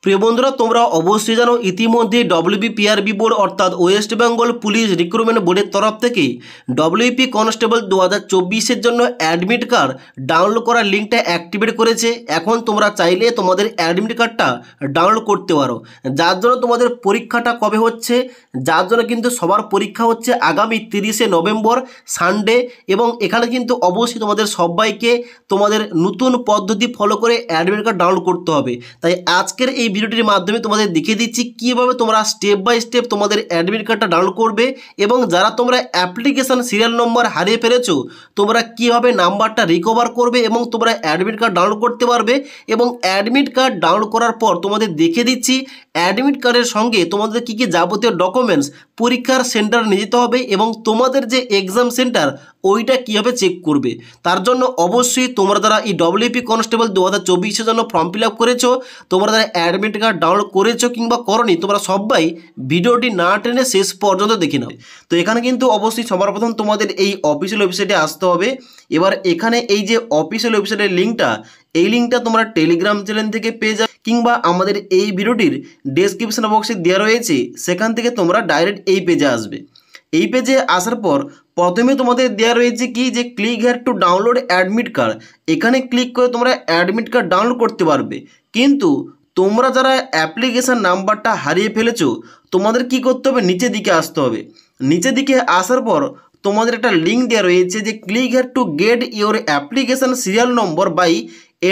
প্রিয় বন্ধুরা, তোমরা অবশ্যই জানো ইতিমধ্যে ডব্লিউবিপিআরবি বোর্ড অর্থাৎ ওয়েস্ট বেঙ্গল পুলিশ রিক্রুটমেন্ট বোর্ডের তরফ থেকে ডব্লিউপি কনস্টেবল 2024-এর জন্য অ্যাডমিট কার্ড ডাউনলোড করার লিঙ্কটা অ্যাক্টিভেট করেছে। এখন তোমরা চাইলে তোমাদের অ্যাডমিট কার্ডটা ডাউনলোড করতে পারো। যার জন্য তোমাদের পরীক্ষাটা কবে হচ্ছে, যার জন্য কিন্তু সবার পরীক্ষা হচ্ছে আগামী 30শে নভেম্বর সানডে, এবং এখানে কিন্তু অবশ্যই তোমাদের সবাইকে তোমাদের নতুন পদ্ধতি ফলো করে অ্যাডমিট কার্ড ডাউনলোড করতে হবে। তাই আজকের এই ভিডিওটির মাধ্যমে তোমাদের দেখিয়ে দিচ্ছি কীভাবে তোমরা স্টেপ বাই স্টেপ তোমাদের অ্যাডমিট কার্ডটা ডাউনলোড করবে, এবং যারা তোমরা অ্যাপ্লিকেশান সিরিয়াল নম্বর হারিয়ে ফেলেছো তোমরা কীভাবে নাম্বারটা রিকভার করবে এবং তোমরা অ্যাডমিট কার্ড ডাউনলোড করতে পারবে। এবং অ্যাডমিট কার্ড ডাউনলোড করার পর তোমাদের দেখিয়ে দিচ্ছি অ্যাডমিট কার্ডের সঙ্গে তোমাদের কী কী যাবতীয় ডকুমেন্টস পরীক্ষার সেন্টার নিয়ে যেতে হবে এবং তোমাদের যে এক্সাম সেন্টার ওইটা কীভাবে চেক করবে। তার জন্য অবশ্যই তোমরা যারা এই ডব্লিউপি কনস্টেবল 2024-এর জন্য ফর্ম ফিল আপ করেছো, তোমরা যারা অ্যাডমিট কার্ড ডাউনলোড করেছো কিংবা করনি, তোমরা সবাই ভিডিওটি না টেনে শেষ পর্যন্ত দেখে নাও। তো এখানে কিন্তু অবশ্যই সবার প্রথম তোমাদের এই অফিসিয়াল ওয়েবসাইটে আসতে হবে। এবার এখানে এই যে অফিসিয়াল ওয়েবসাইটের লিঙ্কটা, এই লিঙ্কটা তোমরা টেলিগ্রাম চ্যানেল থেকে পেয়ে যাবে কিংবা আমাদের এই ভিডিওটির ডেসক্রিপশন বক্সে দেওয়া রয়েছে, সেখান থেকে তোমরা ডাইরেক্ট এই পেজে আসবে। এই পেজে আসার পর প্রথমে তোমাদের দেওয়া রয়েছে কি যে click here to download admit card. এখানে ক্লিক করে তোমরা অ্যাডমিট কার্ড ডাউনলোড করতে পারবে। কিন্তু তোমরা যারা অ্যাপ্লিকেশান নাম্বারটা হারিয়ে ফেলেছো তোমাদের কি করতে হবে, নিচের দিকে আসতে হবে। নিচের দিকে আসার পর তোমাদের একটা লিঙ্ক দেওয়া রয়েছে যে click here to get your application serial number by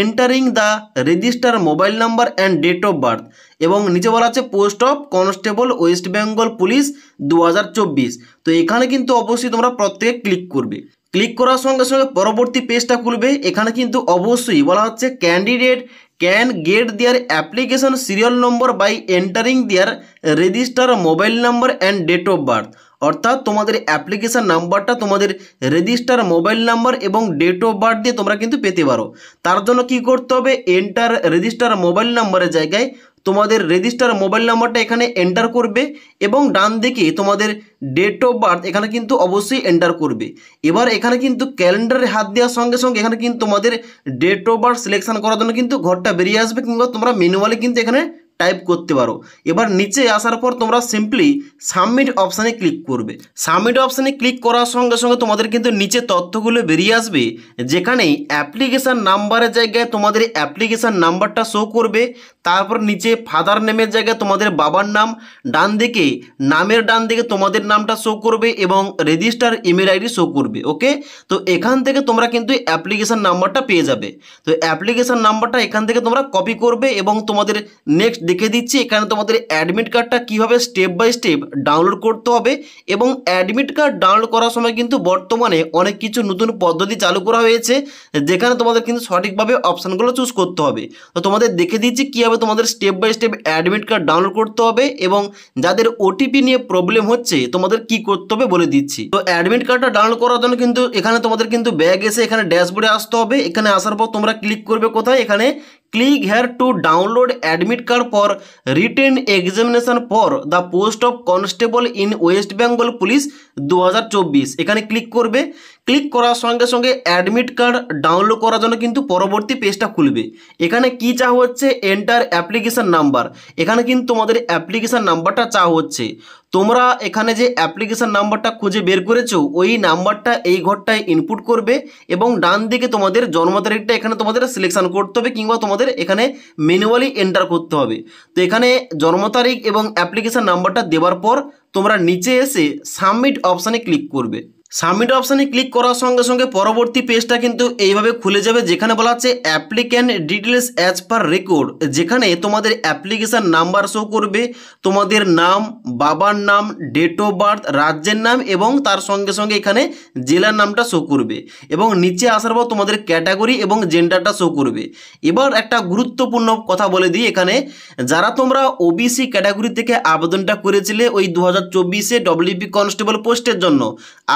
entering the register mobile number and date of birth, এবং নিচে বলা আছে post of constable West Bengal police 2024। তো এখানে কিন্তু অবশ্যই তোমরা প্রত্যেকে ক্লিক করবে। ক্লিক করার সঙ্গে সঙ্গে পরবর্তী পেজটা খুলবে। এখানে কিন্তু অবশ্যই বলা হচ্ছে candidate can get their application serial number by entering their register mobile number and date of birth, অর্থাৎ তোমাদের অ্যাপ্লিকেশান নাম্বারটা তোমাদের রেজিস্টার মোবাইল নাম্বার এবং ডেট অফ বার্থ দিয়ে তোমরা কিন্তু পেতে পারো। তার জন্য কি করতে হবে, এন্টার রেজিস্টার মোবাইল নাম্বারের জায়গায় তোমাদের রেজিস্টার মোবাইল নাম্বারটা এখানে এন্টার করবে এবং ডান দিকে তোমাদের ডেট অফ বার্থ এখানে কিন্তু অবশ্যই এন্টার করবে। এবার এখানে কিন্তু ক্যালেন্ডারে হাত দেওয়ার সঙ্গে সঙ্গে এখানে কিন্তু তোমাদের ডেট অফ বার্থ সিলেকশন করার জন্য কিন্তু ঘরটা বেরিয়ে আসবে, কিংবা তোমরা ম্যানুয়ালি কিন্তু এখানে টাইপ করতে পারো। এবার নিচে আসার পর তোমরা সিম্পলি সাবমিট অপশানে ক্লিক করবে। সাবমিট অপশানে ক্লিক করার সঙ্গে সঙ্গে তোমাদের কিন্তু নিচে তথ্যগুলো বেরিয়ে আসবে, যেখানে অ্যাপ্লিকেশান নাম্বারের জায়গায় তোমাদের অ্যাপ্লিকেশান নাম্বারটা শো করবে। তারপর নিচে ফাদার নেমের জায়গায় তোমাদের বাবার নাম, ডান দিকে নামের ডান দিকে তোমাদের নামটা শো করবে এবং রেজিস্টার ইমেল আইডি শো করবে। ওকে, তো এখান থেকে তোমরা কিন্তু অ্যাপ্লিকেশান নাম্বারটা পেয়ে যাবে। তো অ্যাপ্লিকেশান নাম্বারটা এখান থেকে তোমরা কপি করবে এবং তোমাদের নেক্সট দেখে দিচ্ছি এখানে তোমাদের অ্যাডমিট কার্ডটা কীভাবে স্টেপ বাই স্টেপ ডাউনলোড করতে হবে। এবং অ্যাডমিট কার্ড ডাউনলোড করার সময় কিন্তু বর্তমানে অনেক কিছু নতুন পদ্ধতি চালু করা হয়েছে, যেখানে তোমাদের কিন্তু সঠিকভাবে অপশানগুলো চুজ করতে হবে। তো তোমাদের দেখে দিচ্ছি কীভাবে তোমাদের step by step admit card download করতে হবে, এবং যাদের ওটিপি নিয়ে প্রবলেম হচ্ছে তোমাদের কি করতে হবে বলে দিচ্ছি। তো অ্যাডমিট কার্ডটা ডাউনলোড করার জন্য কিন্তু এখানে তোমাদের কিন্তু ব্যাগ এসে এখানে ড্যাশবোর্ডে আসতে হবে। এখানে আসার পর তোমরা ক্লিক করবে কোথায়, এখানে click here to download admit card for written examination for the post of constable in West Bengal police 2024। এখানে ক্লিক করবে। ক্লিক করার সঙ্গে সঙ্গে অ্যাডমিট কার্ড ডাউনলোড করার জন্য কিন্তু পরবর্তী পেজটা খুলবে। এখানে কি চাওয়া হচ্ছে, এন্টার অ্যাপ্লিকেশান নাম্বার। এখানে কিন্তু তোমাদের অ্যাপ্লিকেশান নাম্বারটা চাওয়া হচ্ছে। তোমরা এখানে যে অ্যাপ্লিকেশান নাম্বারটা খুঁজে বের করেছো ওই নাম্বারটা এই ঘরটায় ইনপুট করবে এবং ডান দিকে তোমাদের জন্ম তারিখটা এখানে তোমাদের সিলেকশন করতে হবে, কিংবা তোমাদের এখানে ম্যানুয়ালি এন্টার করতে হবে। তো এখানে জন্ম তারিখ এবং অ্যাপ্লিকেশান নাম্বারটা দেওয়ার পর তোমরা নিচে এসে সাবমিট অপশানে ক্লিক করবে। সাবমিট অপশানে ক্লিক করার সঙ্গে সঙ্গে পরবর্তী পেজটা কিন্তু এইভাবে খুলে যাবে, যেখানে বলা আছে applicant details as per record, যেখানে তোমাদের অ্যাপ্লিকেশান নাম্বার শো করবে, তোমাদের নাম, বাবার নাম, ডেট অফ বার্থ, রাজ্যের নাম এবং তার সঙ্গে সঙ্গে এখানে জেলার নামটা শো করবে, এবং নিচে আসার পর তোমাদের ক্যাটাগরি এবং জেন্ডারটা শো করবে। এবার একটা গুরুত্বপূর্ণ কথা বলে দিই, এখানে যারা তোমরা ওবিসি ক্যাটাগরি থেকে আবেদনটা করেছিলে ওই 2024-এ ডব্লিউপি কনস্টেবল পোস্টের জন্য,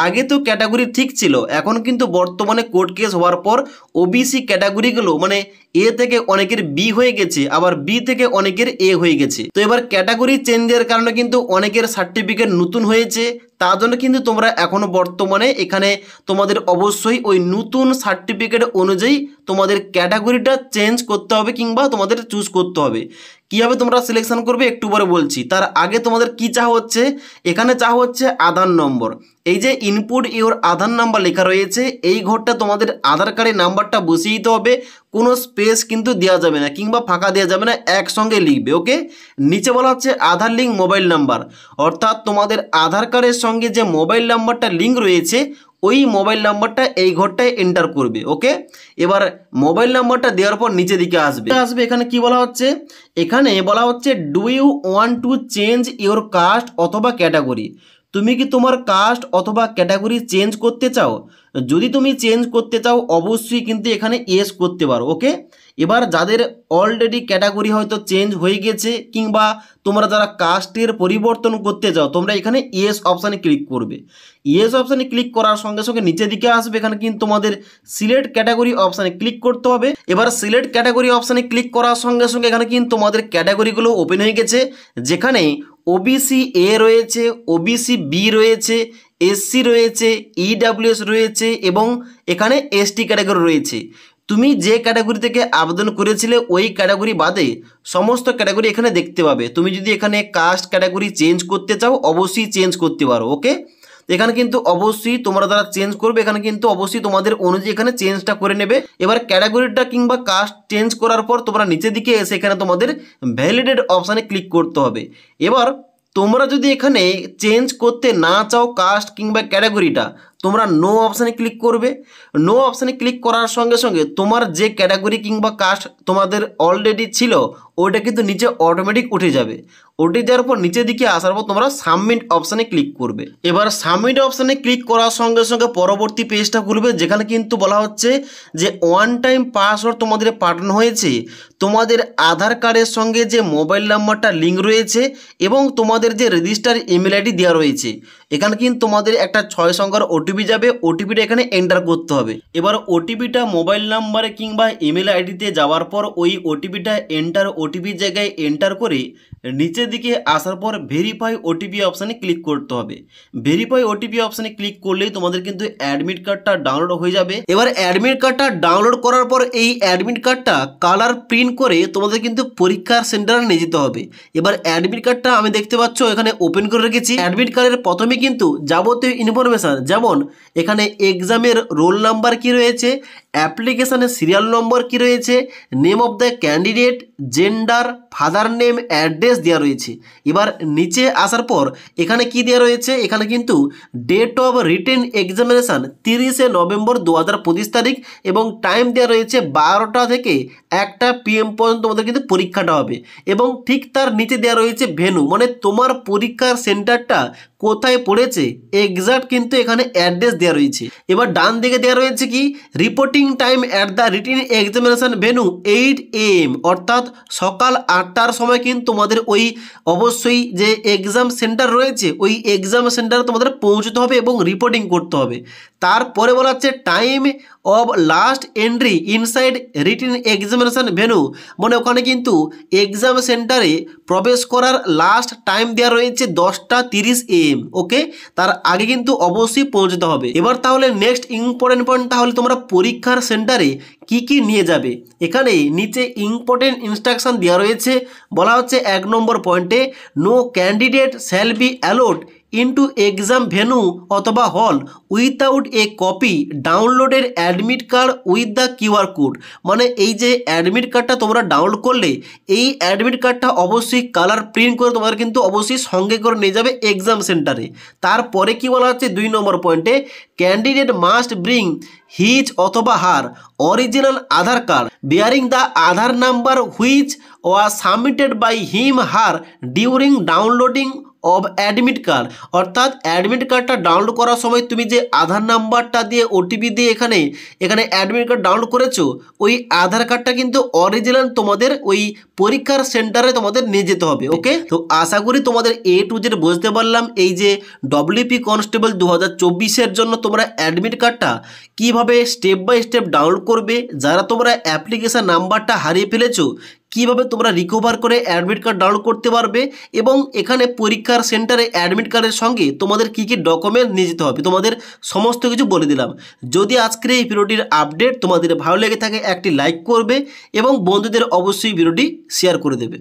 আগে তো ক্যাটাগরি ঠিক ছিল, এখন কিন্তু বর্তমানে কোর্ট কেস হওয়ার পর ওবিসি ক্যাটাগরিগুলো মানে এ থেকে অনেকের বি হয়ে গেছে, আবার বি থেকে অনেকের এ হয়ে গেছে। তো এবার ক্যাটাগরি চেঞ্জের কারণে কিন্তু অনেকের সার্টিফিকেট নতুন হয়েছে, তার জন্য কিন্তু তোমরা এখনো বর্তমানে এখানে তোমাদের অবশ্যই ওই নতুন সার্টিফিকেট অনুযায়ী তোমাদের ক্যাটাগরিটা চেঞ্জ করতে হবে কিংবা তোমাদের চুজ করতে হবে। কীভাবে তোমরা সিলেকশন করবে একটু পরে বলছি। তার আগে তোমাদের কি চাওয়া হচ্ছে, এখানে চাওয়া হচ্ছে আধার নম্বর। এই যে ইনপুট ইওর আধার নাম্বার লেখা রয়েছে, এই ঘরটা তোমাদের আধার কার্ডের নাম্বারটা বসিয়ে দিতে হবে, কোনো স্পেস কিন্তু দেওয়া যাবে না কিংবা ফাঁকা দেওয়া যাবে না, একসঙ্গে লিখবে। ওকে, নিচে বলা হচ্ছে আধার লিঙ্ক মোবাইল নাম্বার, অর্থাৎ তোমাদের আধার কার্ডের সঙ্গে যে মোবাইল নাম্বারটা লিঙ্ক রয়েছে ওই মোবাইল নাম্বারটা এই ঘরটায় এন্টার করবে। ওকে, এবার মোবাইল নাম্বারটা দেওয়ার পর নিচে দিকে আসবে। এখানে কি বলা হচ্ছে, এখানে বলা হচ্ছে do you want to change your caste অথবা ক্যাটাগরি, তুমি কি তোমার কাস্ট অথবা ক্যাটাগরি চেঞ্জ করতে চাও? যদি তুমি চেঞ্জ করতে চাও অবশ্যই কিন্তু এখানে ইয়েস করতে পারো। ওকে, এবার যাদের অলরেডি ক্যাটাগরি হয়তো চেঞ্জ হয়ে গেছে কিংবা তোমরা যারা কাস্টের পরিবর্তন করতে চাও তোমরা এখানে ইয়েস অপশানে ক্লিক করবে। ইয়েস অপশানে ক্লিক করার সঙ্গে সঙ্গে নিচের দিকে আসবে, এখানে কিন্তু তোমাদের সিলেক্ট ক্যাটাগরি অপশানে ক্লিক করতে হবে। এবার সিলেক্ট ক্যাটাগরি অপশানে ক্লিক করার সঙ্গে সঙ্গে এখানে কিন্তু তোমাদের ক্যাটাগরিগুলো ওপেন হয়ে গেছে, যেখানে ওবিসি এ রয়েছে, ওবিসি বি রয়েছে, এসসি রয়েছে, ইডাব্লিউএস রয়েছে এবং এখানে এসটি ক্যাটাগরি রয়েছে। তুমি যে ক্যাটাগরি থেকে আবেদন করেছিলে ওই ক্যাটাগরি বাদে সমস্ত ক্যাটাগরি এখানে দেখতে পাবে। তুমি যদি এখানে কাস্ট ক্যাটাগরি চেঞ্জ করতে চাও অবশ্যই চেঞ্জ করতে পারো। ওকে, এখানে কিন্তু অবশ্যই তোমরা যারা চেঞ্জ করবে এখানে কিন্তু অবশ্যই তোমাদের অনুযায়ী এখানে চেঞ্জটা করে নেবে। এবার ক্যাটাগরিটা কিংবা কাস্ট চেঞ্জ করার পর তোমরা নিচের দিকে এসে এখানে তোমাদের ভ্যালিডেট অপশানে ক্লিক করতে হবে। এবার তোমরা যদি এখানে চেঞ্জ করতে না চাও কাস্ট কিংবা ক্যাটাগরিটা, তোমরা নো অপশানে ক্লিক করবে। নো অপশানে ক্লিক করার সঙ্গে সঙ্গে তোমার যে ক্যাটাগরি কিংবা কাস্ট তোমাদের অলরেডি ছিল ওইটা কিন্তু নিচে অটোমেটিক উঠে যাবে। উঠে যাওয়ার পর নিচের দিকে আসার পর তোমরা সাবমিট অপশানে ক্লিক করবে। এবার সাবমিট অপশানে ক্লিক করার সঙ্গে সঙ্গে পরবর্তী পেজটা খুলবে, যেখানে কিন্তু বলা হচ্ছে যে ওয়ান টাইম পাসওয়ার্ড তোমাদের পাঠানো হয়েছে, তোমাদের আধার কার্ডের সঙ্গে যে মোবাইল নাম্বারটা লিঙ্ক রয়েছে এবং তোমাদের যে রেজিস্টার ইমেল আইডি দেওয়া রয়েছে, এখানে কিন্তু তোমাদের একটা 6 সংখ্যার ওটিপি যাবে, ওটিপিটা এখানে এন্টার করতে হবে। এবার ওটিপিটা মোবাইল নাম্বারে কিংবা ইমেল আইডিতে যাওয়ার পর ওই ওটিপিটা এন্টার ওটিপির জায়গায় এন্টার করে নিচের দিকে আসার পর ভেরিফাই ওটিপি অপশানে ক্লিক করতে হবে। ভেরিফাই ওটিপি অপশানে ক্লিক করলেই তোমাদের কিন্তু অ্যাডমিট কার্ডটা ডাউনলোড হয়ে যাবে। এবার অ্যাডমিট কার্ডটা ডাউনলোড করার পর এই অ্যাডমিট কার্ডটা কালার প্রিন্ট করে তোমাদের কিন্তু পরীক্ষার সেন্টারে নিয়ে যেতে হবে। এবার অ্যাডমিট কার্ডটা আমি দেখতে পাচ্ছ এখানে ওপেন করে রেখেছি। অ্যাডমিট কার্ডের প্রথমে কিন্তু যাবতীয় ইনফরমেশান, যেমন এখানে এক্সামের রোল নাম্বার কি রয়েছে, অ্যাপ্লিকেশানের সিরিয়াল নম্বর কি রয়েছে, name of the candidate, gender, father name, address দেওয়া রয়েছে। এবার নিচে আসার পর এখানে কি দেওয়া রয়েছে, এখানে কিন্তু ডেট অফ রিটেন এক্সামিনেশান 30শে নভেম্বর 2025 তারিখ এবং টাইম দেওয়া রয়েছে 12টা থেকে 1টা PM পর্যন্ত তোমাদের কিন্তু পরীক্ষাটা হবে। এবং ঠিক তার নিচে দেওয়া রয়েছে ভেন্যু, মানে তোমার পরীক্ষার সেন্টারটা কোথায় পড়েছে এক্সাক্ট কিন্তু এখানে অ্যাড্রেস দেওয়া রয়েছে। এবার ডান দিকে দেওয়া রয়েছে কি reporting time at the written examination venue 8 AM, অর্থাৎ সকাল 8টার সময় কিন্তু তোমাদের ওই অবশ্যই যে এক্সাম সেন্টার রয়েছে ওই এক্সাম সেন্টারে তোমাদের পৌঁছতে হবে এবং রিপোর্টিং করতে হবে। তারপরে বলা হচ্ছে time of last entry inside written examination venue, মানে ওখানে কিন্তু এক্সাম সেন্টারে প্রবেশ করার লাস্ট টাইম দেওয়া রয়েছে 10:30 AM। ওকে, তার আগে কিন্তু অবশ্যই পৌঁছতে হবে। এবার তাহলে নেক্সট ইম্পর্টেন্ট পয়েন্ট, তাহলে তোমরা পরীক্ষার সেন্টারে কি কি নিয়ে যাবে, এখানে নিচে ইম্পর্টেন্ট ইনস্ট্রাকশন দেওয়া রয়েছে। বলা হচ্ছে 1 নম্বর পয়েন্টে no candidate shall be allowed into exam venue অথবা hall without a copy downloaded admit card with the QR code, মানে এই যে অ্যাডমিট কার্ডটা তোমরা ডাউনলোড করলে এই অ্যাডমিট কার্ডটা অবশ্যই কালার প্রিন্ট করে তোমাদের কিন্তু অবশ্যই সঙ্গে করে নিয়ে যাবে এক্সাম সেন্টারে। তারপরে কি বলা হচ্ছে 2 নম্বর পয়েন্টে ক্যান্ডিডেট মাস্ট ব্রিং হিজ অথবা her original Aadhaar card bearing the Aadhaar number which was submitted by him her during downloading of admit card. অর্থাৎ অ্যাডমিট কার্ডটা ডাউনলোড করার সময় তুমি যে আধার নাম্বারটা দিয়ে ওটিপি দিয়ে এখানে অ্যাডমিট কার্ড ডাউনলোড করেছো, ওই আধার কার্ডটা কিন্তু অরিজিনাল তোমাদের ওই পরীক্ষার সেন্টারে তোমাদের নিয়ে যেতে হবে। ওকে, তো আশা করি তোমাদের A to Z বুঝতে পারলাম এই যে ডব্লিউপি কনস্টেবল 2024-এর জন্য তোমরা অ্যাডমিট কার্ডটা কীভাবে স্টেপ বাই স্টেপ ডাউনলোড করবে, যারা তোমরা অ্যাপ্লিকেশান নাম্বারটা হারিয়ে ফেলেছো কীভাবে তোমরা রিকভার করে অ্যাডমিট কার্ড ডাউনলোড করতে পারবে, এবং এখানে পরীক্ষার সেন্টারে অ্যাডমিট কার্ডের সঙ্গে তোমাদের কী কী ডকুমেন্ট নিয়ে যেতে হবে তোমাদের সমস্ত কিছু বলে দিলাম। যদি আজকের এই ভিডিওটির আপডেট তোমাদের ভালো লেগে থাকে একটি লাইক করবে এবং বন্ধুদের অবশ্যই ভিডিওটি শেয়ার করে দেবে।